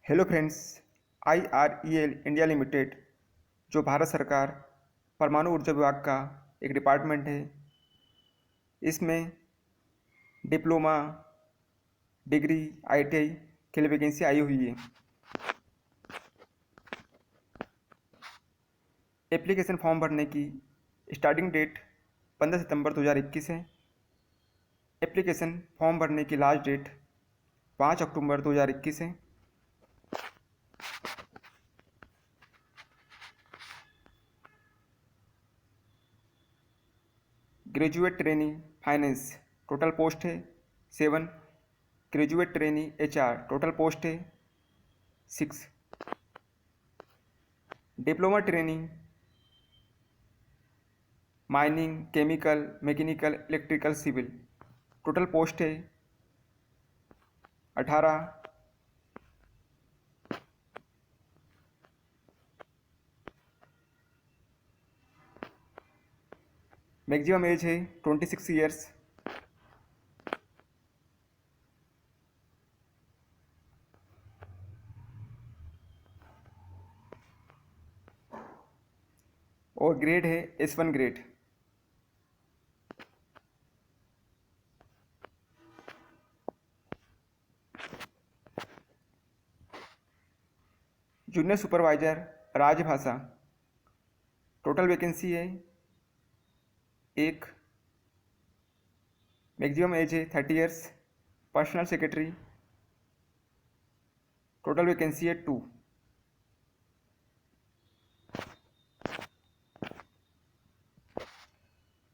Hello friends. IREL India limited जो भारत सरकार परमाणु ऊर्जा विभाग का एक डिपार्टमेंट है, इसमें डिप्लोमा, डिग्री, ITI के लिए वैकेंसी आई हुई है। एप्लीकेशन फॉर्म भरने की स्टार्टिंग डेट 15 सितंबर 2021 है। एप्लीकेशन फॉर्म भरने की लास्ट डेट 5 अक्टूबर 2021 है। Graduate trainee finance total post है 7। Graduate trainee HR total post है 6। Diploma training mining, chemical, mechanical, electrical, civil total post है 18। मैक्सिमम एज है 26 ईयर्स। और ग्रेड है S1 ग्रेड। जूनियर सुपरवाइजर राजभाषा टोटल वैकेंसी है 1। Maximum age है 30 years. Personal secretary total vacancy है 2।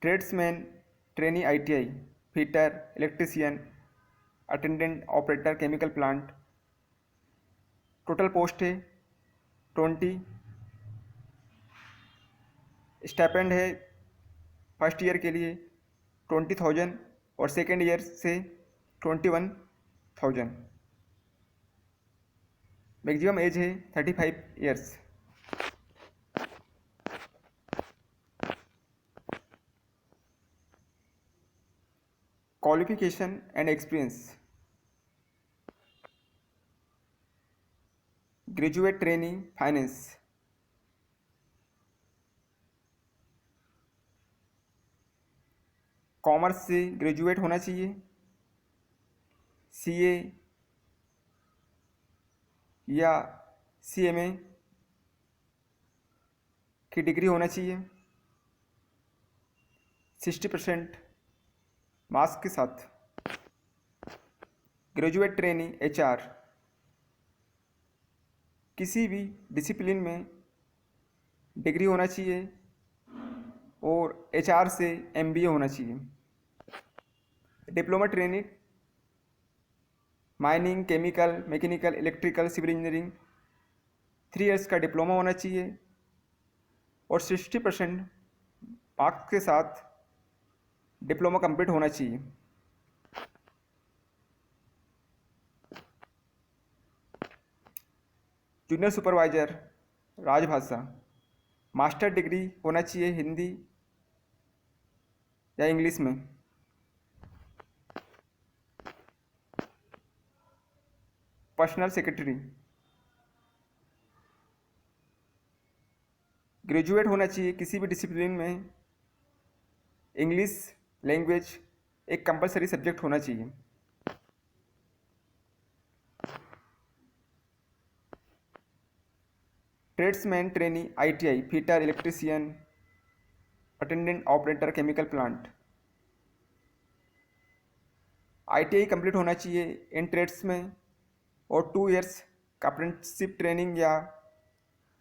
Tradesman trainee ITI fitter, electrician, attendant operator chemical plant total post है 20। Stipend है फर्स्ट ईयर के लिए 20,000 और सेकेंड ईयर से 21,000। मैक्सिमम एज है 35 years. Qualification and experience graduate trainee finance commerce से graduate होना चाहिए। CA या CMA की डिग्री होना चाहिए 60% मार्क्स के साथ। ग्रेजुएट ट्रेनी HR किसी भी डिसिप्लिन में डिग्री होना चाहिए और HR से MBA होना चाहिए। Diploma trainee mining, chemical, mechanical, electrical, civil engineering 3 years का डिप्लोमा होना चाहिए और 60% मार्क्स के साथ डिप्लोमा कंप्लीट होना चाहिए। जूनियर सुपरवाइजर राजभाषा मास्टर डिग्री होना चाहिए हिंदी या इंग्लिश में। पर्सनल सेक्रेटरी ग्रेजुएट होना चाहिए किसी भी डिसिप्लिन में। इंग्लिश लैंग्वेज एक कंपलसरी सब्जेक्ट होना चाहिए। Tradesman trainee ITI fitter, electrician, attendant operator chemical plant ITI complete होना चाहिए इन ट्रेड्स में और 2 इयर्स का अप्रेंटिसशिप ट्रेनिंग या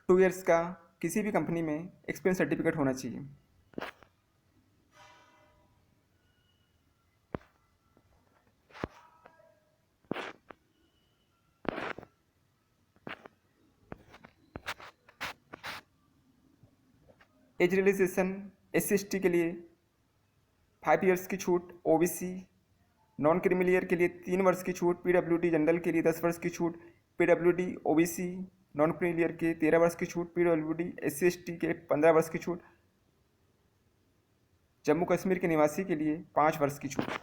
2 इयर्स का किसी भी कंपनी में एक्सपीरियंस सर्टिफिकेट होना चाहिए। एज रिलैक्सेशन SC/ST के लिए 5 इयर्स की छूट, OBC नॉन क्रीमिलियर के लिए 3 वर्ष की छूट, PWD जनरल के लिए 10 वर्ष की छूट, PWD OBC नॉन क्रीमिलियर के 13 वर्ष की छूट, PWD SC/ST के 15 वर्ष की छूट, जम्मू कश्मीर के निवासी के लिए 5 वर्ष की छूट।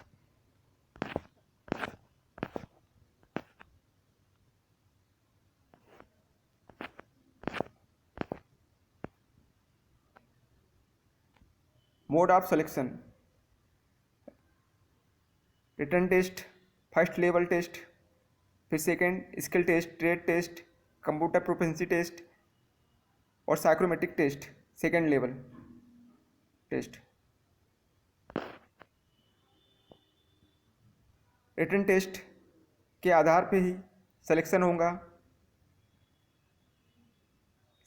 Mode of selection, written test, first level test, फिर second skill test, trade test, computer proficiency test और psychometric test second level test. Written test के आधार पे ही सिलेक्शन होगा।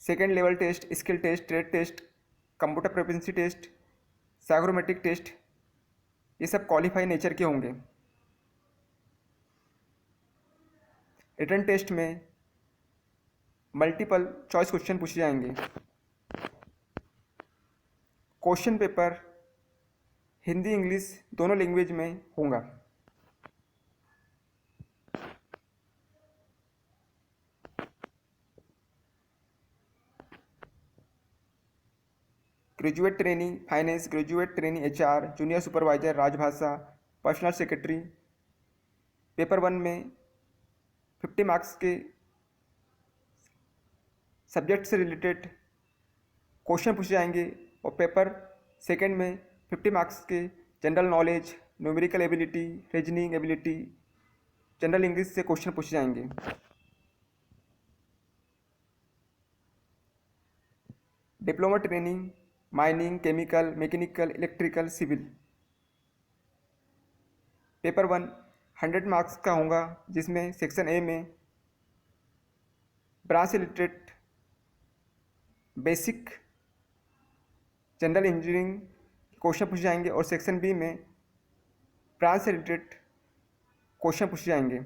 Second level test, skill test, trade test, computer proficiency test, psychometric test, ये सब qualify nature के होंगे। रिटन टेस्ट में मल्टीपल चॉइस क्वेश्चन पूछे जाएंगे। क्वेश्चन पेपर हिंदी इंग्लिश दोनों लैंग्वेज में होगा। Graduate trainee finance, graduate trainee HR, junior supervisor राजभाषा, पर्सनल सेक्रेटरी। पेपर 1 में 50 मार्क्स के सब्जेक्ट से रिलेटेड क्वेश्चन पूछे जाएंगे और पेपर 2 में 50 मार्क्स के general knowledge, numerical ability, reasoning ability, general English से क्वेश्चन पूछे जाएंगे। Diploma training mining, chemical, mechanical, electrical, civil. Paper 1 100 marks का होगा, जिसमें सेक्शन ए में ब्रांच से related basic general engineering question पूछे जाएंगे और सेक्शन बी में ब्रांच से रिलेटेड क्वेश्चन पूछे जाएंगे।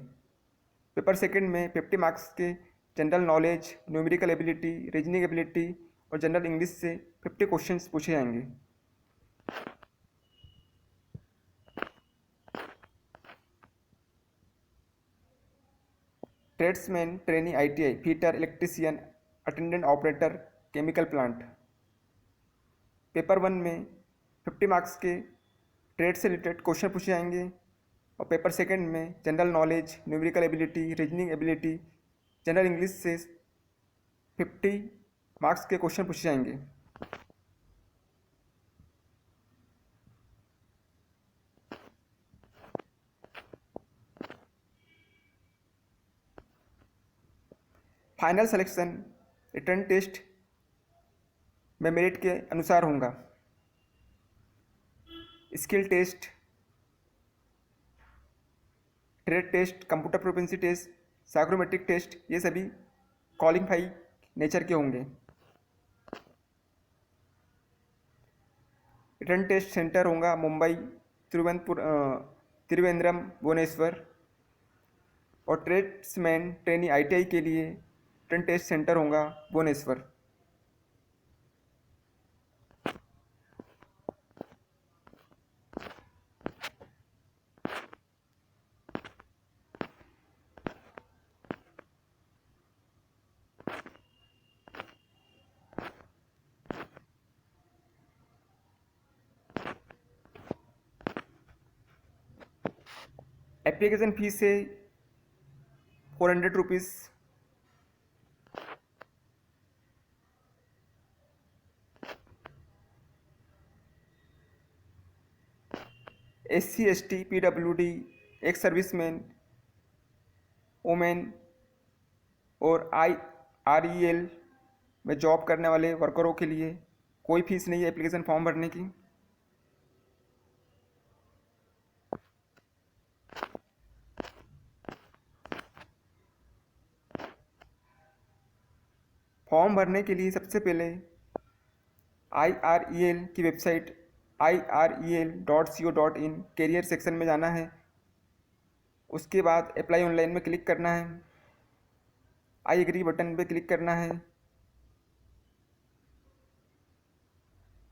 पेपर 2 में 50 मार्क्स के general knowledge, numerical ability, reasoning ability और जनरल इंग्लिश से 50 क्वेश्चंस पूछे जाएंगे। Tradesman trainee ITI, fitter, electrician, attendant operator, chemical plant. Paper 1 में 50 मार्क्स के ट्रेड से रिलेटेड क्वेश्चन पूछे जाएंगे और पेपर 2 में general knowledge, numerical ability, reasoning ability, general English से 50 मार्क्स के क्वेश्चन पूछे जाएंगे। फाइनल सिलेक्शन रिटन टेस्ट में मेरिट के अनुसार होगा। Skill test, trade test, computer proficiency test, psychometric test, ये सभी क्वालिफाई नेचर के होंगे। रिटन टेस्ट सेंटर होगा मुंबई, त्रिवेंद्रम, भुवनेश्वर और ट्रेड्समैन ट्रेनी आईटीआई के लिए रिटन टेस्ट सेंटर होगा भुवनेश्वर। एप्लीकेशन फीस है 400 rupees. SC ST PWD, ex serviceman, women और IREL में जॉब करने वाले वर्करों के लिए कोई फीस नहीं है एप्लीकेशन फॉर्म भरने की। फॉर्म भरने के लिए सबसे पहले IREL की वेबसाइट irel.co.in कैरियर सेक्शन में जाना है। उसके बाद अप्लाई ऑनलाइन में क्लिक करना है, आई एग्री बटन पे क्लिक करना है,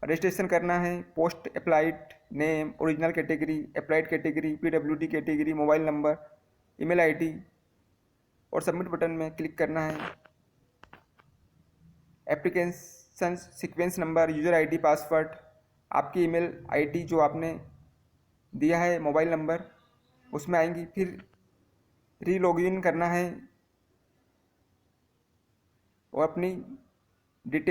रजिस्ट्रेशन करना है, post applied name, original category, applied category, PWD category, mobile number, email ID और सबमिट बटन में क्लिक करना है। Application sequence number, user ID, password, आपकी ईमेल आईडी जो आपने दिया है, मोबाइल नंबर उसमें आएंगी। फिर री लॉगिन करना है और अपनी डिटेल